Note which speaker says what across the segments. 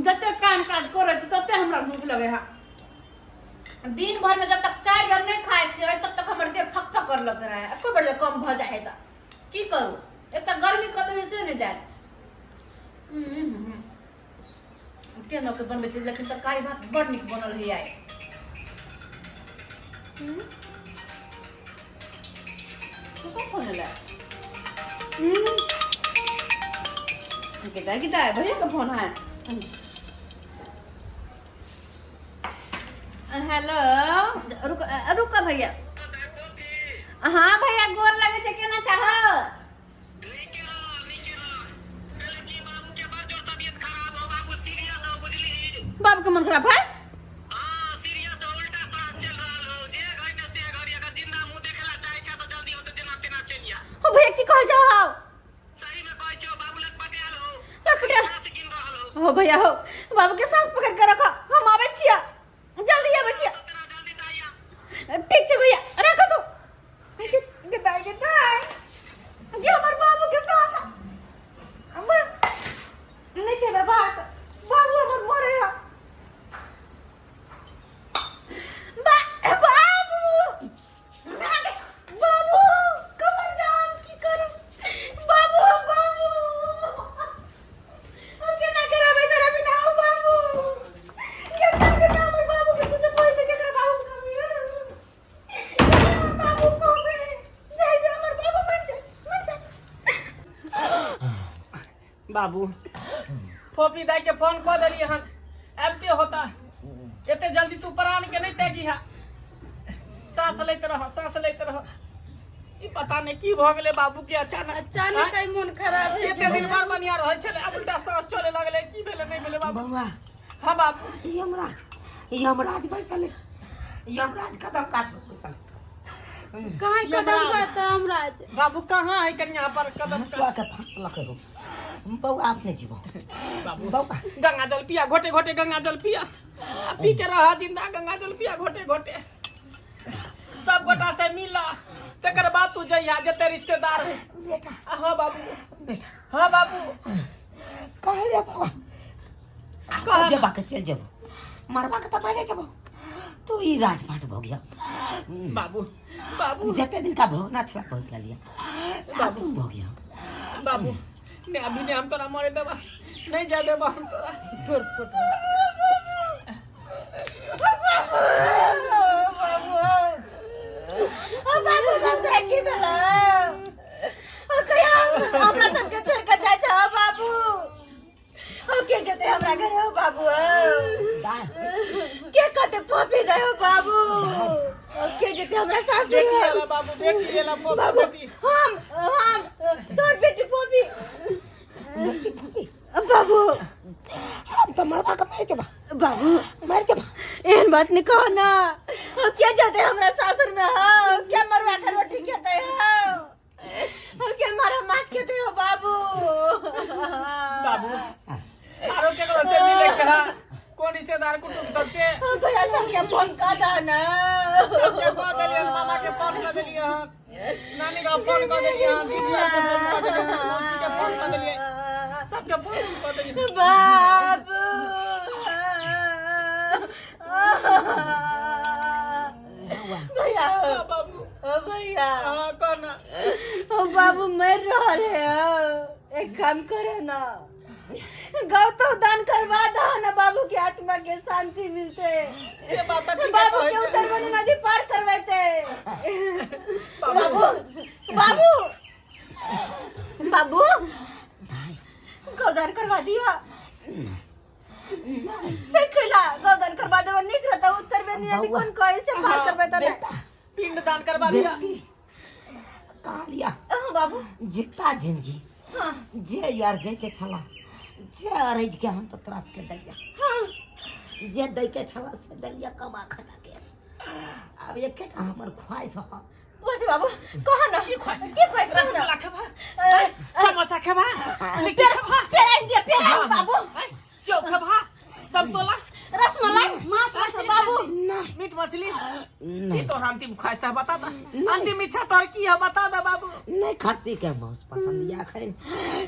Speaker 1: जते काम काज करे छी तते हमरा भूख लगे है। दिन भर में जब तक 4 बार नहीं खाए छी तब तक हमर देह फक फक कर लग रहा है। एको बार कम भ जाए त की करू, एक त गर्मी कते से नहीं जाए। केना के बनबे छी लेकिन तरकारी भात बड़ निक बनल है आइ। तू का फोन ले कितना है भैया का फोन है। हेलो रुका भैया। हाँ भैया गोर लगे से केना चाह। बाबू के मन खराब है। भैया की कह जाओ हो भैया हो बाबू के सांस पकड़ के रखो, हम आवे छिया जल्दी आवे छिया। ठीक है भैया रखो तू गदाई ये हमर बाबू के सांस अम्मा नहीं के बात बाबू हमर मरे है।
Speaker 2: बाबू फोपी दाई के फोन कर दिलिए हन एबते होता एते जल्दी तू प्राण के नहीं त्यागी है। सांस लेते रह ई पता नहीं की भ गेले बाबू के अचानक
Speaker 1: कई मन खराब है।
Speaker 2: एते दिन भर बनिया रहे छले अब उल्टा सांस चले लगले की भेले नहीं भेले बाबू।
Speaker 3: बउआ
Speaker 2: हां बाबू
Speaker 3: यमराज बैसल यमराज कदम काट बैसल
Speaker 1: कहां कदम का यमराज
Speaker 2: बाबू कहां है कन्या पर कदम
Speaker 3: हंसवा के फांसला करो बउआ अपने जीवो
Speaker 2: बाबू
Speaker 3: बउआ
Speaker 2: गंगा जल पिया घोटे घोटे गंगा जल पिया पी के रहा जिंदा गंगा जल पिया घोटे घोटे सब गोटा से मिला तकर बाद तू जइया जते रिश्तेदार है
Speaker 3: बेटा।
Speaker 2: हां बाबू
Speaker 3: बेटा
Speaker 2: हां बाबू
Speaker 3: कहले बउआ
Speaker 2: कह
Speaker 3: जे बाके चल जबो मरवा के त पहले जबो तू ई राजपाट भ गया
Speaker 2: बाबू बाबू
Speaker 3: जते दिन का भोगना छला भोग लिया बाबू भ गया
Speaker 2: बाबू ने अभी ने हम तोरा मारे देबा नहीं जा देबा हम तोरा
Speaker 1: गुर फुट बाबू बाबू की बेला कया हमरा सबके छोड़ के जा जा बाबू के जते हमरा घर हो बाबू के कते पोपी दे हो बाबू के जते हमरा सासू
Speaker 2: बेटी वाला बाबू बेटी वाला
Speaker 1: बाबू
Speaker 2: बेटी
Speaker 1: हम तोर बेटी पोपी
Speaker 3: बेटी फूटी
Speaker 1: बाबू
Speaker 3: हम तो मरवा के मर जबा
Speaker 1: बाबू
Speaker 3: मर जबा
Speaker 1: एहन बात नहीं कहो ना। क्या जाते हमरा सासुर में हो क्या मरवा कर रोटी खेते हो क्या मारा माछ खेते हो बाबू।
Speaker 2: बाबू आरो केकरो से मिले कहा कौन रिश्तेदार कुटुंब सबसे
Speaker 1: भैया सबके फोन कर दो ना।
Speaker 2: सबके कह देलिए मामा के फोन कर देलिए नानी का फोन कर देलिए दीदी के फोन कर देलिए मौसी के फोन कर देलिए सबके फोन कर देलिए
Speaker 1: बाबू भैया
Speaker 2: बाबू
Speaker 1: भैया
Speaker 2: हां कौन
Speaker 1: बाबू मर रहे हो एक काम करे ना गौ तो दान करवा दो ना बाबू की आत्मा के शांति मिलते
Speaker 2: से बात ठीक
Speaker 1: बाबू
Speaker 2: है
Speaker 1: के उतर नदी पार करवाते बाबू बाबू बाबू गौदान करवा दिया सिखला गौदान करवा दो निक रहता उत्तर में नदी कौन कैसे पार करवाता ना
Speaker 2: पिंड दान करवा दिया
Speaker 3: कहा लिया
Speaker 1: बाबू
Speaker 3: जितना जिंदगी
Speaker 1: हाँ
Speaker 3: जे यार जे के छला जे अरज के हम तो त्रास के दलिया
Speaker 1: हाँ
Speaker 3: जे दै के छला से दलिया कमा खटा के अब एक के हमर ख्वाहिश हो
Speaker 1: बोझ बाबू कहो ना की ख्वाहिश
Speaker 2: रसगुल्ला खबा समोसा खबा लिट्टी खबा
Speaker 1: पेरा बाबू
Speaker 2: सेव खबा संतोला
Speaker 1: रसमलाई मांस बाबू
Speaker 3: ना
Speaker 2: मीट मछली
Speaker 3: नहीं।
Speaker 2: की तोर अंतिम ख्वाहिश है बता दा। अंतिम इच्छा तोर की है बता दा बाबू।
Speaker 3: नहीं खस्सी के मांस पसंद या खाए,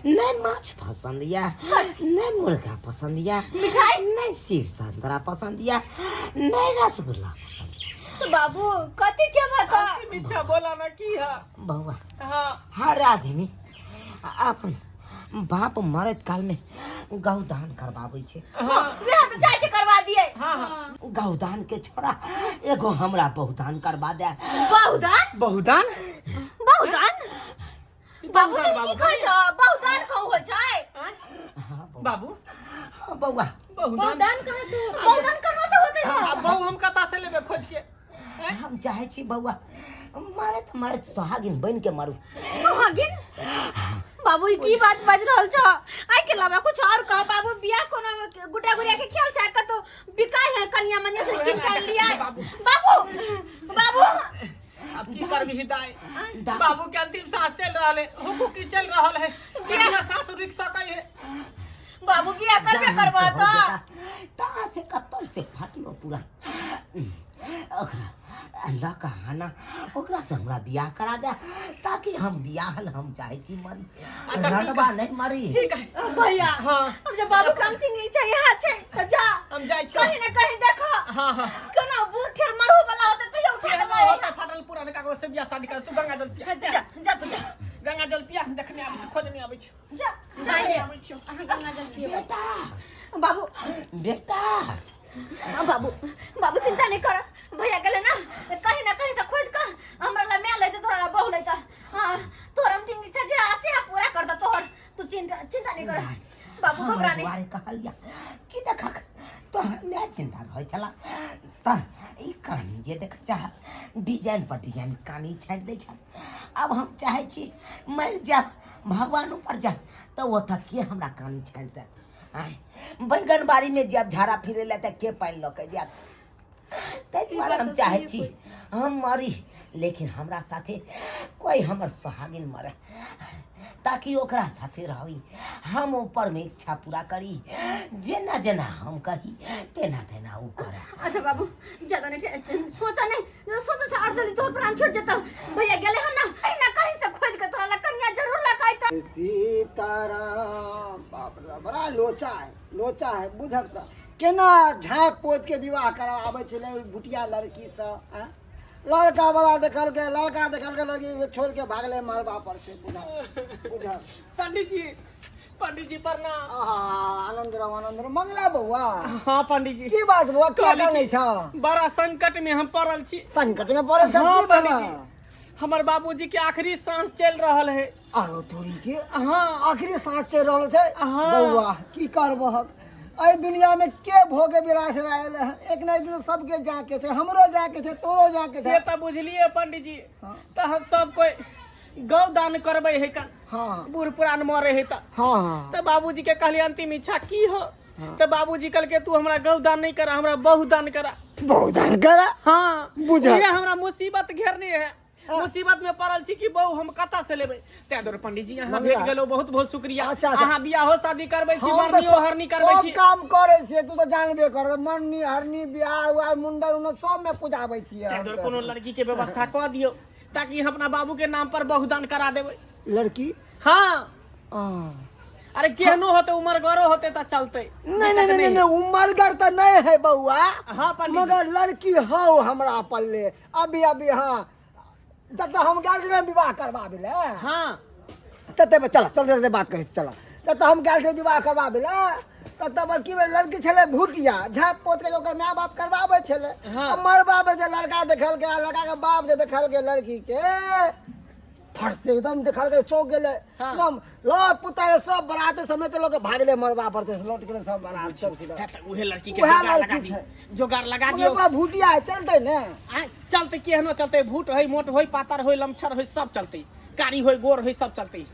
Speaker 3: नहीं माछ पसंद या, नहीं मुर्गा पसंद या,
Speaker 1: मिठाई?
Speaker 3: नहीं सेब संतरा पसंद या, नहीं रसगुल्ला पसंद या।
Speaker 1: तो बाबू कथी के बता?
Speaker 2: अंतिम इच्छा बोला ना की है।
Speaker 3: बउआ
Speaker 2: हाँ
Speaker 3: हर आदमी अपन बाप मरत काल में गौदान करवावे छे।
Speaker 1: बियाह तो जाय छे करवा दिए।
Speaker 2: हाँ
Speaker 3: गौदान के छोड़ा एगो हमरा बहुदान करवा दे।
Speaker 1: बहुदान?
Speaker 2: बहुदान
Speaker 1: बहुदान? बाबू
Speaker 2: बहुदान
Speaker 1: की
Speaker 2: बाबू
Speaker 1: कहै छ? बहुदान कहू हो छै?
Speaker 2: बाबू
Speaker 3: हाँ, बउआ
Speaker 2: बहुदान
Speaker 1: बहुदान कहाँ से होते हैं?
Speaker 2: अब बहु हम कता से लेबे खोज के।
Speaker 3: हम चाहे छी बउआ मारे सोहागिन बन के मरू।
Speaker 1: सुहागिन? बाबू ई की बात बज रहल छ? आइ के अलावा कुछ और कह बाबू। बियाह कोनो गुड्डा गुड़िया के खेल छै कतो बिकाय है कन्या मन्या से किन कर लिया? बाबू बाबू
Speaker 2: अब की करबी हिदाय। बाबू के अंतिम सांस चल रहल है, हुकुकी चल रहल है। कितना सांस रुक सकै है?
Speaker 1: बाबू बियाह करबे करबा त
Speaker 3: ता से कत्तल से फाटलो पूरा। ओकरा अल्लाह का हाना ओकरा से हमरा बियाह करा दे ताकि हम बियाहल हम चाहे छी मरी।
Speaker 2: अच्छा, ठीक
Speaker 3: रनबा नहीं मरी।
Speaker 2: ठीक है
Speaker 1: भैया
Speaker 2: हाँ।
Speaker 1: अब जब बाबू काम थी नहीं चाहिए यहाँ छै तो जा
Speaker 2: हम जाय छी।
Speaker 1: कहीं ना कहीं देखो
Speaker 2: हाँ हाँ
Speaker 1: केना बूढ़ ठेर मरहो वाला होते तो ये उठा
Speaker 2: केना
Speaker 1: के
Speaker 2: होता फाटल पुराने कागज से बियाह शादी कर। तू गंगा जल पिया।
Speaker 1: जा जा तू जा
Speaker 2: गंगा जल पिया देखने आबै छी, खोजने आबै छी।
Speaker 1: जा
Speaker 2: जाइए आबै छी।
Speaker 1: अहाँ गंगा जल पियो
Speaker 3: बेटा
Speaker 1: बाबू।
Speaker 3: बेटा
Speaker 1: बाबू बाबू चिंता नहीं कर। भैया गेले ना कहीं से खोज कर हमरा ला मैं ले तोरा ला बहु लेता। हां तोर हम दिन इच्छा जे आसे पूरा कर दो तोर। तू चिंता नहीं कर बाबू घबरा नहीं।
Speaker 3: दुआरे कहलिया कि देखा तो मैं चिंता रह चला त ई कहानी जे देख चाह डिजाइन पर डिजाइन कहानी छाट दे छ। अब हम चाहे छी मर जाब भगवान ऊपर जा तो वो तक के हमरा कहानी छाट दे। आय बैगन बाड़ी में जब झाड़ा फिरे ले त के पाइन ल के जा। तै दुआरे हम चाहे छी हम मरी लेकिन हमरा साथे कोई हमर सुहागिन मरे ताकि ओकरा साथे रही। हम ऊपर में इच्छा पूरा करी जेना जेना हम कही तेना तेना ऊ करे।
Speaker 1: अच्छा बाबू ज्यादा नहीं सोचा नहीं सोचा से और जल्दी तोर प्राण छूट जता। भैया गेले हम ना कहीं से खोज के तोरा ला कन्या जरूर लगाई त।
Speaker 4: सीताराम बाप रे बड़ा लोचा है बुझक त केना झाँप पोत के विवाह करावे छले बुटिया लड़की से। लड़का बाबा देखल के लड़की छोड़ के भागले मरबा पर से। बुझक
Speaker 2: पंडित जी प्रणाम।
Speaker 4: आनंद रहो मंगला बउआ।
Speaker 2: हाँ पंडित जी
Speaker 4: की बात बउआ क्या करने छ?
Speaker 2: बड़ा संकट में हम पड़ल छी।
Speaker 4: संकट में पड़ल छ
Speaker 2: हाँ
Speaker 4: की
Speaker 2: पंडित
Speaker 4: बाबा?
Speaker 2: जी हमर बाबूजी के आखिरी सांस चल रहल है।
Speaker 4: आरो तोरी के
Speaker 2: हाँ
Speaker 4: आखिरी सांस चल रहल छै।
Speaker 2: हाँ।
Speaker 4: बउआ की करबहक अय दुनिया में के भोगे विरास रहल है। एक न एक दिन सबके जाके छै, हमरो जाके छै, तोरो जाके
Speaker 2: से
Speaker 4: छै।
Speaker 2: तो बुझलिए पंडित जी।
Speaker 4: हाँ।
Speaker 2: तो हम सब कोई गौदान करबे है कल।
Speaker 4: हाँ
Speaker 2: बूढ़ पुरान मरे है तो
Speaker 4: हाँ
Speaker 2: तो बाबूजी के कहली अंतिम इच्छा की हो। तो बाबूजी कल के तू हमरा गौदान नहीं करा हमरा बहुदान करा।
Speaker 4: बहुदान करा।
Speaker 2: हाँ
Speaker 4: बुझल।
Speaker 2: ये हमरा मुसीबत घेरने है। मुसीबत में पड़ल छी कि बहु हम कता से लेबे। ते दर पंडित जी यहाँ भेट गेलो बहुत बहुत शुक्रिया।
Speaker 4: अच्छा, अच्छा।
Speaker 2: अहाँ बियाह शादी करबै छी
Speaker 4: हम
Speaker 2: मरनी
Speaker 4: तो
Speaker 2: हरनी करबै
Speaker 4: सब
Speaker 2: छी।
Speaker 4: काम करे छियै तू तो जानबे कर। मरनी हरनी बियाह हुआ मुंडन उन्डन सब में पुजाबै छियै।
Speaker 2: ते दर कोनो लड़की के व्यवस्था क दियो ताकि हम अपना बाबू के नाम पर बहुदान करा देबै।
Speaker 4: लड़की
Speaker 2: हाँ
Speaker 4: हाँ।
Speaker 2: अरे केहनो होते उमर गरो होते तो चलते।
Speaker 4: नहीं उमरगर तो नहीं है बउआ।
Speaker 2: हाँ पंडित जी।
Speaker 4: मगर लड़की हो हमरा पल्ले अभी हाँ जब हम गए विवाह करवाबे ले।
Speaker 2: हाँ
Speaker 4: तब चल बात करी चल तब हम गए विवाह करवाबे ले। तब की लड़की छले भूटिया झाँप पोत के ओकर माय बाप करवाबे छले।
Speaker 2: हाँ।
Speaker 4: मरबाबे जे लड़का देखल के लड़का के बाप जे देखल के लड़की के फट से एकदम देखल के चौक गेले।
Speaker 2: हाँ।
Speaker 4: एकदम लौट पुता के सब बराते समेत लोग भागले मरबा पर से लौट गेले सब बारात सब सीधा।
Speaker 2: है तो उहे लड़की के
Speaker 4: उहे
Speaker 2: जोगाड़ लगा
Speaker 4: लड़की
Speaker 2: दियो।
Speaker 4: छै।
Speaker 2: जोगाड़ लगा
Speaker 4: मगर
Speaker 2: दियो।
Speaker 4: बा भूटिया है चलते ने।
Speaker 2: आय चलते केहनो चलते भूट होई मोट होई पातर होई लमछर होई सब चलते। कारी होई गोर होई सब चलते।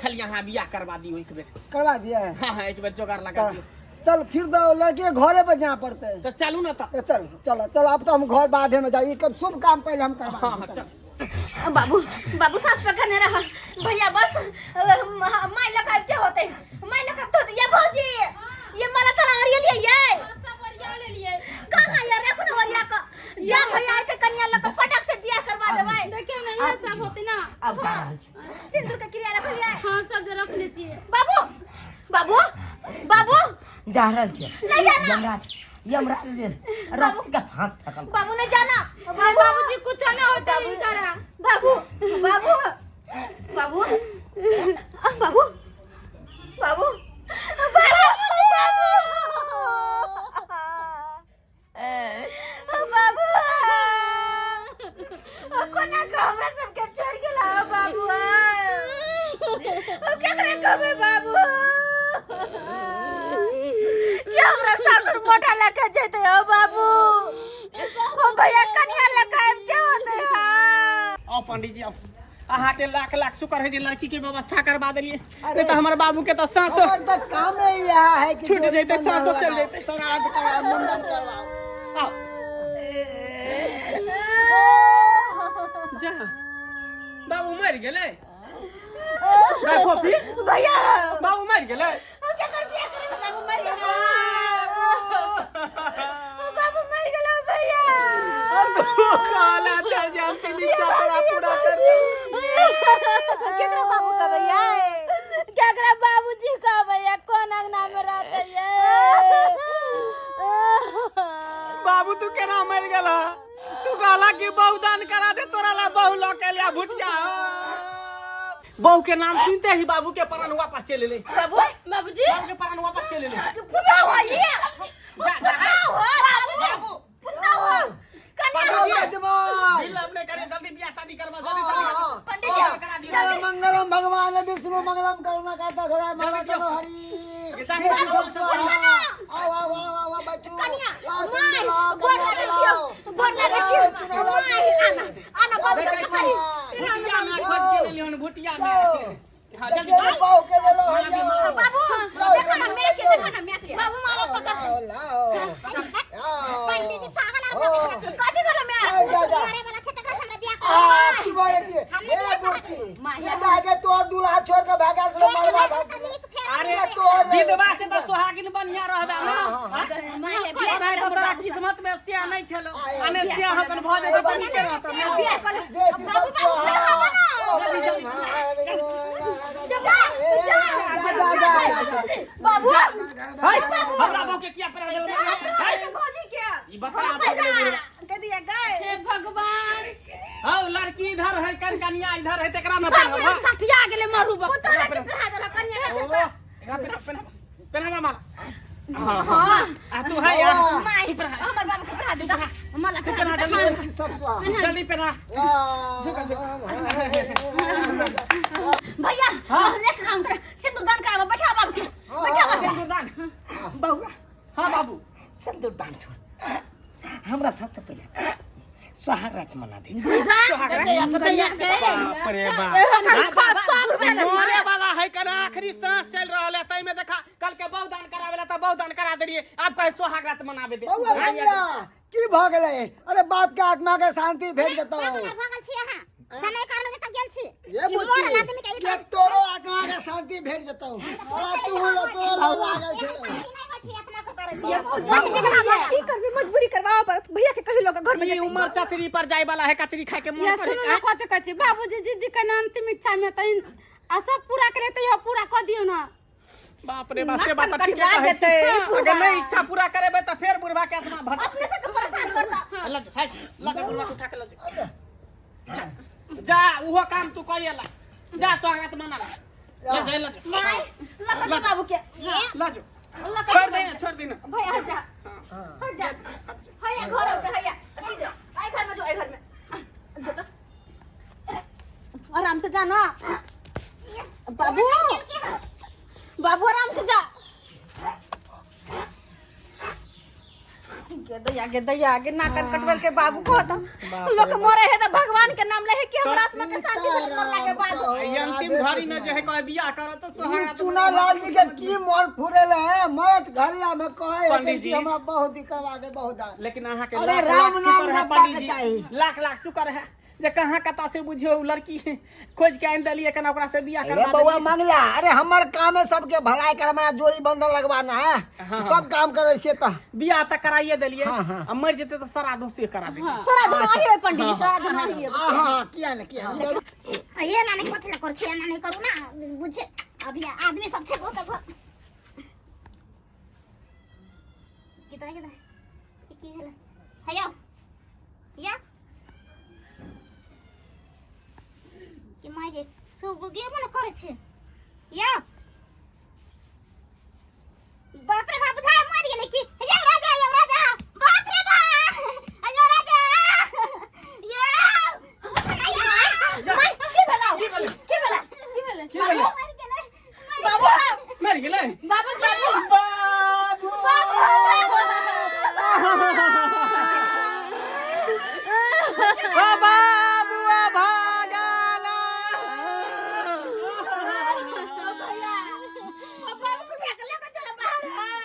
Speaker 2: खाली यहाँ बियाह करवा दियो एक बेर।
Speaker 4: करवा दिया है।
Speaker 2: हाँ एक बेर जोगाड़ लगा दियो।
Speaker 4: चल फिर तो लड़के घरे पे जा पड़ते है।
Speaker 2: तो चलू ना तो।
Speaker 4: चल चल चल अब तो हम घर बाधे में जाइए कब शुभ काम पहले हम करवा
Speaker 2: हाँ हाँ चल।
Speaker 1: बाबू बाबू सांस पकड़ने रहा। भैया बस माय लगाते होते ये भौजी ये मला तला और ये लिए कहां ये रखो ना वरिया का या
Speaker 3: जा रहल छै
Speaker 1: नहीं जाना।
Speaker 3: यमराज रस्सी का फांस फेंकल
Speaker 1: बाबू ने जाना।
Speaker 5: बाबूजी कुछ ना होता इनका।
Speaker 1: बाबू बाबू बाबू बाबू बाबू बाबू कोना को हमरा सबके छोड़ के लाओ बाबू केकरे कहबे बाबू कि हमरा सासुर मोटा लगा जेते हो बाबू ओ भैया कन्या लगा के होते
Speaker 2: आओ पंडित जी आओ अहाँ के लाख लाख शुक्र है जे लड़की के व्यवस्था करवा देलिए नहीं तो हमारे बाबू के तो सांसो
Speaker 4: और तक काम ही यह है कि
Speaker 2: छूट जैते सांसो चल जैते
Speaker 4: श्राद्ध करा मुंडन करवाओ।
Speaker 2: आओ जा बाबू मर गेले फोफी
Speaker 1: भैया
Speaker 2: बाबू मर गेले
Speaker 1: क्या कर दिया करे बाबू मर गया बाबू मर गया भैया
Speaker 2: तू काला चल जा के नीचे पूरा पूरा कर दे
Speaker 1: केकरा बाबू का भैया
Speaker 5: केकरा बाबूजी का भैया कौन अंगना में रहते है।
Speaker 2: बाबू तू केना मर गेला तू कहला कि बहु दान करा दे तोरा ला बहु ला के लिया भुटिया बहू के नाम सुनते ही बाबू के प्राण वापस चले ले
Speaker 1: बाबू
Speaker 5: बाबूजी
Speaker 2: बाबू के प्राण वापस चले ले
Speaker 1: पुता हुआ ये
Speaker 2: जा
Speaker 1: बाबू पुता हुआ कन्या हुआ
Speaker 4: जमाई
Speaker 2: दिल अपने करे जल्दी ब्याह शादी करवा जल्दी शादी करवा
Speaker 1: पंडित जी
Speaker 2: करा दी
Speaker 4: जय मंगलम भगवान विष्णु मंगलम करुणा करता सदा माला तनो हरि आओ आओ आओ आओ बच्चू
Speaker 1: कन्या
Speaker 4: आओ
Speaker 1: माय
Speaker 4: सुंदर
Speaker 1: गोर लागे छियो गोर लागे छियो माय आना बाबू के करी
Speaker 2: भुटिया में खोज के ले हन भुटिया में हां जल्दी
Speaker 4: ये पाओ के ले लो
Speaker 1: बाबू देखो ना मैं के देखो ना मैं के
Speaker 5: बाबू माला पकड़
Speaker 4: लाओ
Speaker 1: पंडित जी पागल है कथि बोलो मैं
Speaker 4: जा
Speaker 1: मारे वाला छे तकरा संग बियाह कर
Speaker 4: की बोले थी ये बुच्ची ये दागे तोर दूल्हा छोड़ के भागा के मरवा भाग
Speaker 2: अरे
Speaker 4: तोर
Speaker 2: विधवा से तो सुहागिन बढ़िया रहबे ना
Speaker 1: माय
Speaker 2: अरे तो तोरा किस्मत में सिया नहीं छलो अने सिया हकन भ जाए तो ठीक रहत
Speaker 1: बियाह कर
Speaker 4: जैसी सब
Speaker 1: बाबू
Speaker 2: हाय हमरा बाबू के किया परा देल हाय
Speaker 1: भौजी क्या
Speaker 2: ई बता दे बुढ़वा
Speaker 1: कह दिया गए
Speaker 5: हे भगवान
Speaker 2: हां लड़की इधर है कन्या इधर है तेकरा न
Speaker 5: बाबू
Speaker 2: पहनवा
Speaker 5: सठिया गेले मारू बाबू
Speaker 1: पुता के पढ़ा देला कन्या के छता
Speaker 2: पहनवा माला हां आ तू है यार
Speaker 1: माय हमर बाबू के पढ़ा देता मला के
Speaker 2: पहना जल्दी
Speaker 4: सब स्वाहा
Speaker 2: जल्दी पहना
Speaker 1: भैया एक काम कर सिंदूर दान करावा बैठा बाबू के बैठा
Speaker 2: सिंदूरदान
Speaker 3: बउआ
Speaker 2: हां बाबू
Speaker 3: सिंदूर दान छोड़ हमरा सबसे पहले सुहागरात मना दे
Speaker 2: अरे मोरे वाला है कना आखिरी सांस चल रहल है तई में देखा कल के बहु दान करावेला त बहु दान करा देलिए आप कहे सुहागरात मनावे दे
Speaker 4: बउआ कन्या की भ गेलै अरे बाप के आत्मा के शांति भेट जतौ
Speaker 1: भागल छी अहाँ समय कारण के त गेल छी
Speaker 4: ये बुच्ची के तोरो आत्मा के शांति भेट जतौ अरे तू हो तो लागल छलो
Speaker 1: की करबी मजबूरी करवावा पड़त भैया के कहि लोग घर में
Speaker 2: ये उमर चचरी पर जाए वाला है कचरी खाए के
Speaker 5: ये
Speaker 2: मन
Speaker 5: सुन ना
Speaker 2: करे
Speaker 5: कते कचे बाबूजी जिद्दी के अंतिम इच्छा में त आ सब पूरा करे त यो पूरा क दियो ना
Speaker 2: बाप रे बाप से बात
Speaker 1: नाक
Speaker 2: ठीक
Speaker 1: कटवा
Speaker 2: है
Speaker 1: देते,
Speaker 2: अगर नहीं इच्छा पूरा करेबे त फिर बुढ़वा के आत्मा भटक
Speaker 1: अपने से परेशान करता
Speaker 2: लज है लज बुढ़वा को उठा के लज जा उहो काम तू करिएला जा स्वागत मना ले जा लज
Speaker 1: माय लखन बाबू के
Speaker 2: लज छोड़ देना
Speaker 1: भैया हट जा हट जा हैया घर होके हैया सीधे आई घर में जो आई घर में जो तो आराम से जाना बाबू बाबू आराम से जा गे दैया आगे नाकन कटवल के बाबू को था लोग मरे है तो भगवान के नाम ले है कि हमरा आत्मा के शांति से मरला के बाद
Speaker 2: ये अंतिम घड़ी में जो है कोई बियाह करो तो सुहागरात
Speaker 4: चुना लाल जी के की मोर फुरेल है मरत घरिया में कहे
Speaker 2: पंडित
Speaker 4: कि
Speaker 2: जी।
Speaker 4: हमरा बहुत ही करवा दे बहुत दान
Speaker 2: लेकिन अहाँ के
Speaker 4: अरे
Speaker 2: लाख
Speaker 4: राम
Speaker 2: लाख
Speaker 4: नाम
Speaker 2: शुक्र है
Speaker 4: जपा
Speaker 2: पंडित
Speaker 4: के
Speaker 2: जी
Speaker 4: चाही।
Speaker 2: लाख लाख शुक्र है जे कहाँ कता से बुझियो लड़की खोज के आइन दलिए कना ओकरा से बियाह
Speaker 4: अरे
Speaker 2: करवा
Speaker 4: बउआ
Speaker 2: देलिए।
Speaker 4: मंगला अरे हमर काम है सबके भलाई करवाना जोड़ी बंधन लगवाना है सब काम करे छे त
Speaker 2: बियाह तक कराइए दिलिए
Speaker 4: हाँ, हाँ।
Speaker 2: अब मर जेते तो श्राद्धो से करा देंगे
Speaker 1: श्राद्ध नहीं है पंडित जी श्राद्ध नहीं है
Speaker 4: हां किया न
Speaker 1: ये ना नहीं पत्थर कर छे ना नहीं करू ना बुझे अभी आदमी सब छे बहुत कितना की भेल हैया या कि माय गे सब गेम न करे छे या बाप रे बाप धाय मार गेले की हैया राजा बाप रे बाप हैया राजा या माय की भेला
Speaker 2: की भेलै
Speaker 5: की भेलै
Speaker 2: की भेलै
Speaker 1: मार गेले
Speaker 2: बाबू मर गेलै
Speaker 5: बाबू
Speaker 2: बाबू ओ बाबू भागला
Speaker 1: बाबू को फेंक लेके चला बाहर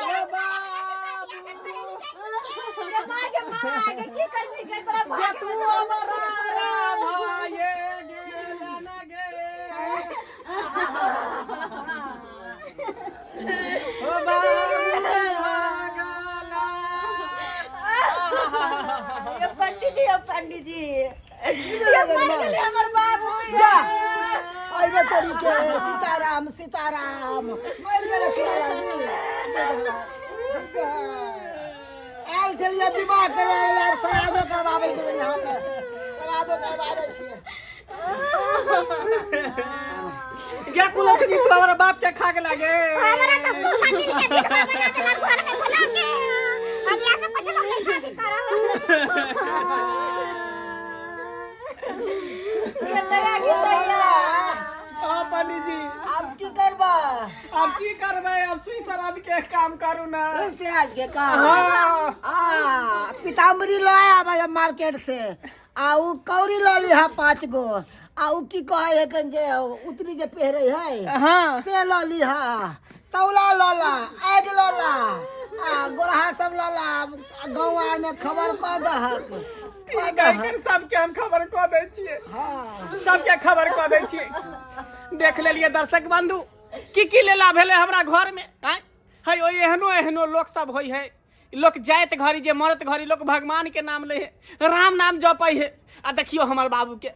Speaker 2: ओ बाबू
Speaker 1: मागे की करबी के तोरा
Speaker 2: ये तू अमरा भाये गेला न गे ओ बाबू भागला
Speaker 1: ये पंडित जी ये मर गेले हमर बाबू
Speaker 4: जा अइबे तरीके सीताराम सीताराम मर गेले आयल चलिए विवाह करवावे अब श्राद्धो करवावे के यहाँ पे श्राद्धो करवा दै छियै
Speaker 2: क्या कुलो से तू हमारा बाप के खा के लागे
Speaker 1: हमरा तो सोफा मिल के दिखवा बना देला घर में बुला के हम यहाँ से कुछ लोग नहीं शादी करा ये तेरा की तैयार
Speaker 2: हाँ पंडित जी
Speaker 4: अब की करबा
Speaker 2: अब की करबे अब सुई श्राद्ध के काम करू ना
Speaker 4: सिराज के काम
Speaker 2: हाँ
Speaker 4: पीताम्बरी लो आया भाई मार्केट से आ उ कौड़ी लो ली 5 गो आ उ की कहे है कन जे उतरी जे पहरे है
Speaker 2: हाँ
Speaker 4: से लो ली हा तौला लोला आग लोला आ गोरहा सब लोला गांव आर में खबर क दहक
Speaker 2: ठीक है कर सबके हम खबर कऽ दै छियै
Speaker 4: हां
Speaker 2: सबके खबर कऽ दै छियै देख लेलिए दर्शक बंधु की लेला भेले हमरा घर में है ओइ एहनो लोक सब होई है लोक जाइत घड़ी जे मरत घड़ी लोक भगवान के नाम ले है राम नाम जपै है आ देखियो हमर बाबू के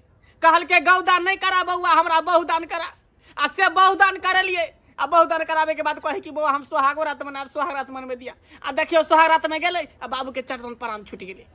Speaker 2: कहल के गौदान नहीं करा बउआ हमरा बहुदान करा आ से बहुदान करलिए आ बहुदान करावे के बाद कहे कि बउआ हम सोहागो रात मनाब सोहाग रात मनबे दिया आ देखियो सोहाग रात में गेलै आ बाबू के चटन प्राण छूट गेलै